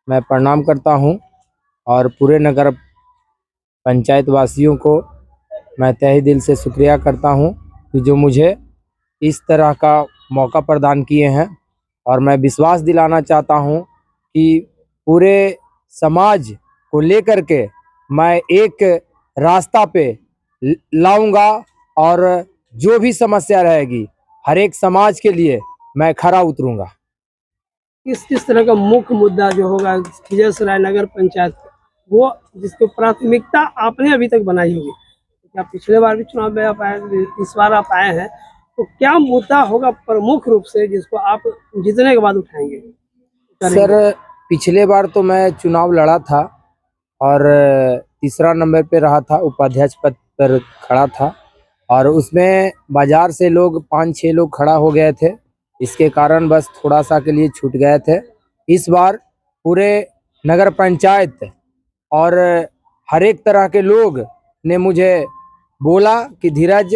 मैं प्रणाम करता हूं और पूरे नगर पंचायत वासियों को मैं तहे दिल से शुक्रिया करता हूं कि जो मुझे इस तरह का मौका प्रदान किए हैं। और मैं विश्वास दिलाना चाहता हूं कि पूरे समाज को लेकर के मैं एक रास्ता पे लाऊंगा और जो भी समस्या रहेगी हर एक समाज के लिए मैं खरा उतरूंगा। किस तरह का मुख्य मुद्दा जो होगा खिजरसराय नगर पंचायत वो जिसको प्राथमिकता आपने अभी तक बनाई होगी? क्या पिछले बार भी चुनाव में आप आए, इस बार आप आए हैं, तो क्या मुद्दा होगा प्रमुख रूप से जिसको आप जीतने के बाद उठाएंगे? सर, पिछले बार तो मैं चुनाव लड़ा था और तीसरा नंबर पे रहा था, उपाध्यक्ष पद पर खड़ा था और उसमें बाजार से लोग 5-6 लोग खड़ा हो गए थे। इसके कारण बस थोड़ा सा के लिए छूट गए थे। इस बार पूरे नगर पंचायत और हर एक तरह के लोग ने मुझे बोला कि धीरज,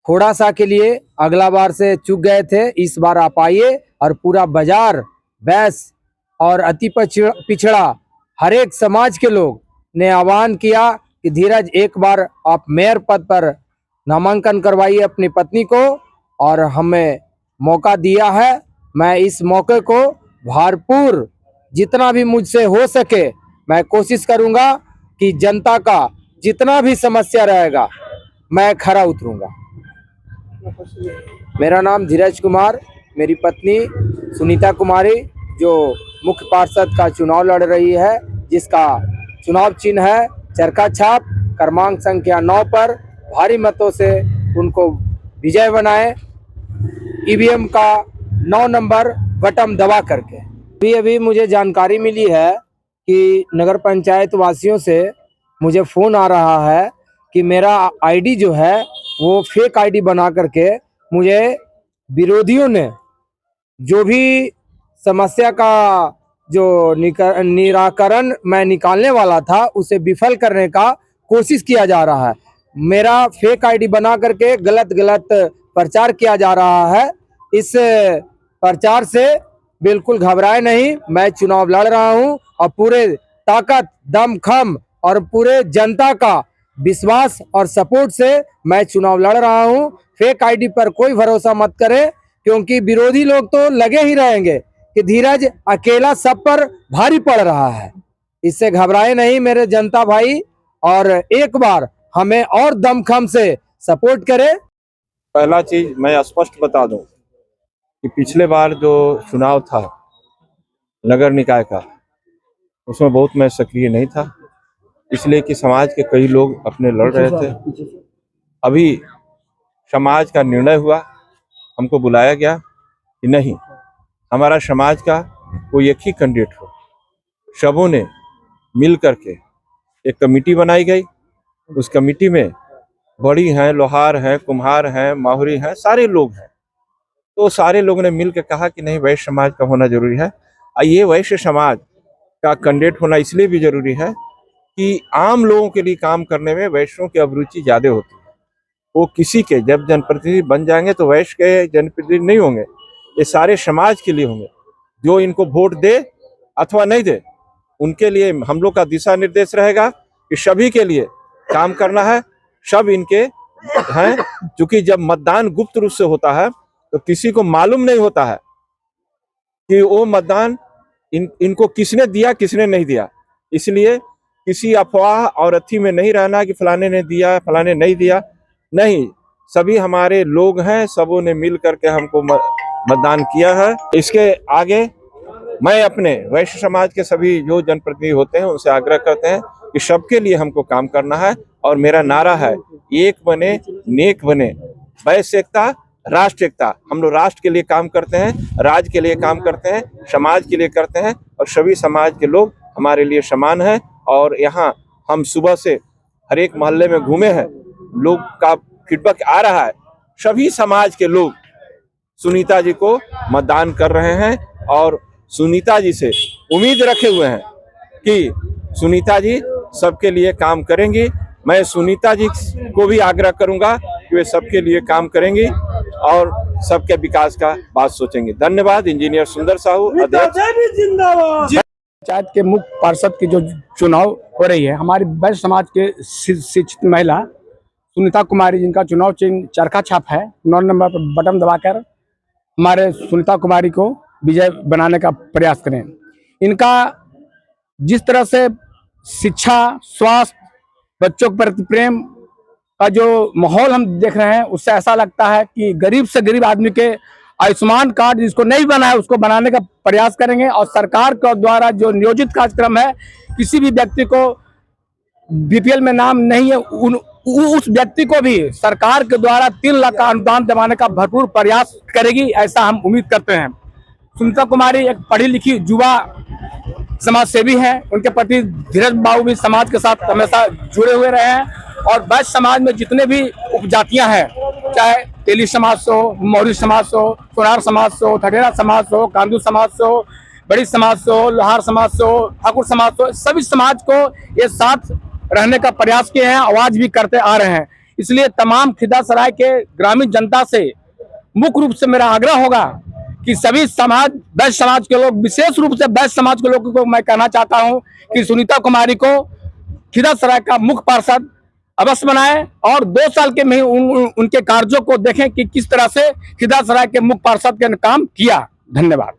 थोड़ा सा के लिए अगला बार से चूक गए थे, इस बार आप आइए। और पूरा बाजार, बैस और अति पिछड़ा हर एक समाज के लोग ने आह्वान किया कि धीरज, एक बार आप मेयर पद पर नामांकन करवाइए अपनी पत्नी को, और हमें मौका दिया है। मैं इस मौके को भरपूर जितना भी मुझसे हो सके मैं कोशिश करूंगा कि जनता का जितना भी समस्या रहेगा मैं खरा उतरूंगा। मेरा नाम धीरज कुमार, मेरी पत्नी सुनीता कुमारी जो मुख्य पार्षद का चुनाव लड़ रही है, जिसका चुनाव चिन्ह है चरखा छाप, क्रमांक संख्या 9 पर भारी मतों से उनको विजय बनाए, ईवीएम का 9 नंबर बटन दबा करके। अभी मुझे जानकारी मिली है कि नगर पंचायत वासियों से मुझे फ़ोन आ रहा है कि मेरा आईडी जो है वो फेक आईडी बना करके मुझे विरोधियों ने जो भी समस्या का जो निराकरण मैं निकालने वाला था उसे विफल करने का कोशिश किया जा रहा है। मेरा फेक आईडी बना करके गलत प्रचार किया जा रहा है। इस प्रचार से बिल्कुल घबराए नहीं, मैं चुनाव लड़ रहा हूं और पूरे ताकत, दमखम और पूरे जनता का विश्वास और सपोर्ट से मैं चुनाव लड़ रहा हूं। फेक आईडी पर कोई भरोसा मत करें, क्योंकि विरोधी लोग तो लगे ही रहेंगे कि धीरज अकेला सब पर भारी पड़ रहा है। इससे घबराए नहीं मेरे जनता भाई, और एक बार हमें और दमखम से सपोर्ट करें। पहला चीज मैं स्पष्ट बता दूं कि पिछले बार जो चुनाव था नगर निकाय का, उसमें बहुत मैं सक्रिय नहीं था, इसलिए कि समाज के कई लोग अपने लड़ रहे थे। अभी समाज का निर्णय हुआ, हमको बुलाया गया कि नहीं, हमारा समाज का कोई एक ही कैंडिडेट हो। सबों ने मिल करके एक कमेटी बनाई गई। उस कमेटी में बड़ी हैं, लोहार हैं, कुम्हार हैं, माहुरी हैं, सारे लोग हैं। तो सारे लोगों ने मिल के कहा कि नहीं, वैश्य समाज का होना जरूरी है। ये वैश्य समाज का कैंडिडेट होना इसलिए भी जरूरी है कि आम लोगों के लिए काम करने में वैश्यों की अभिरुचि ज्यादा होती है। वो किसी के जब जनप्रतिनिधि बन जाएंगे तो वैश्य के जनप्रतिनिधि नहीं होंगे, ये सारे समाज के लिए होंगे। जो इनको वोट दे अथवा नहीं दे, उनके लिए हम लोग का दिशा निर्देश रहेगा कि सभी के लिए काम करना है, सब इनके हैं। क्योंकि जब मतदान गुप्त रूप से होता है तो किसी को मालूम नहीं होता है कि वो मतदान इनको किसने दिया, किसने नहीं दिया। इसलिए किसी अफवाह और अथी में नहीं रहना कि फलाने ने दिया, फलाने नहीं दिया। नहीं, सभी हमारे लोग हैं, सबों ने मिल करके हमको मतदान किया है। इसके आगे मैं अपने वैश्य समाज के सभी जो जनप्रतिनिधि होते हैं उनसे आग्रह करते हैं कि सबके लिए हमको काम करना है। और मेरा नारा है, एक बने नेक बने, वैश्य एकता, राष्ट्र एकता। हम लोग राष्ट्र के लिए काम करते हैं, राज्य के लिए काम करते हैं, समाज के लिए करते हैं, और सभी समाज के लोग हमारे लिए समान हैं। और यहाँ हम सुबह से हर एक मोहल्ले में घूमे हैं, लोग का फीडबैक आ रहा है, सभी समाज के लोग सुनीता जी को मतदान कर रहे हैं और सुनीता जी से उम्मीद रखे हुए हैं कि सुनीता जी सबके लिए काम करेंगी। मैं सुनीता जी को भी आग्रह करूंगा कि वे सबके लिए काम करेंगी और सबके विकास का बात सोचेंगे। धन्यवाद। इंजीनियर सुंदर साहू, अध्यक्ष। पंचायत के मुख्य पार्षद की जो चुनाव हो रही है, हमारी वैश्य समाज के शिक्षित महिला सुनीता कुमारी, जिनका चुनाव चिन्ह चरखा छाप है, 9 नंबर पर बटन दबाकर हमारे सुनीता कुमारी को विजय बनाने का प्रयास करें। इनका जिस तरह से शिक्षा, स्वास्थ्य, बच्चों के प्रति प्रेम का जो माहौल हम देख रहे हैं, उससे ऐसा लगता है कि गरीब से गरीब आदमी के आयुष्मान कार्ड जिसको नहीं बना है उसको बनाने का प्रयास करेंगे। और सरकार के द्वारा जो नियोजित कार्यक्रम है, किसी भी व्यक्ति को बीपीएल में नाम नहीं है, उस व्यक्ति को भी सरकार के द्वारा 3 लाख का अनुदान दिलाने का भरपूर प्रयास करेगी, ऐसा हम उम्मीद करते हैं। सुनीता कुमारी एक पढ़ी लिखी युवा समाज सेवी हैं। उनके प्रति धीरज बाबू भी समाज के साथ हमेशा जुड़े हुए रहे हैं। और वैश्य समाज में जितने भी उपजातियां हैं, चाहे तेली समाज से हो, मौर्य समाज से हो, सोनार समाज से हो, ठठेरा समाज से हो, कांदू समाज से हो, बड़ी समाज से हो, लोहार समाज से हो, ठाकुर समाज से हो, सभी समाज को ये साथ रहने का प्रयास किए हैं, आवाज भी करते आ रहे हैं। इसलिए तमाम खिदासराय के ग्रामीण जनता से मुख्य रूप से मेरा आग्रह होगा कि सभी समाज, वैश्य समाज के लोग, विशेष रूप से वैश्य समाज के लोगों को मैं कहना चाहता हूं कि सुनीता कुमारी को खिदासराय का मुख्य पार्षद अवश्य बनाएं और 2 साल के में उनके कार्यों को देखें कि किस तरह से खिदासराय के मुख्य पार्षद के काम किया। धन्यवाद।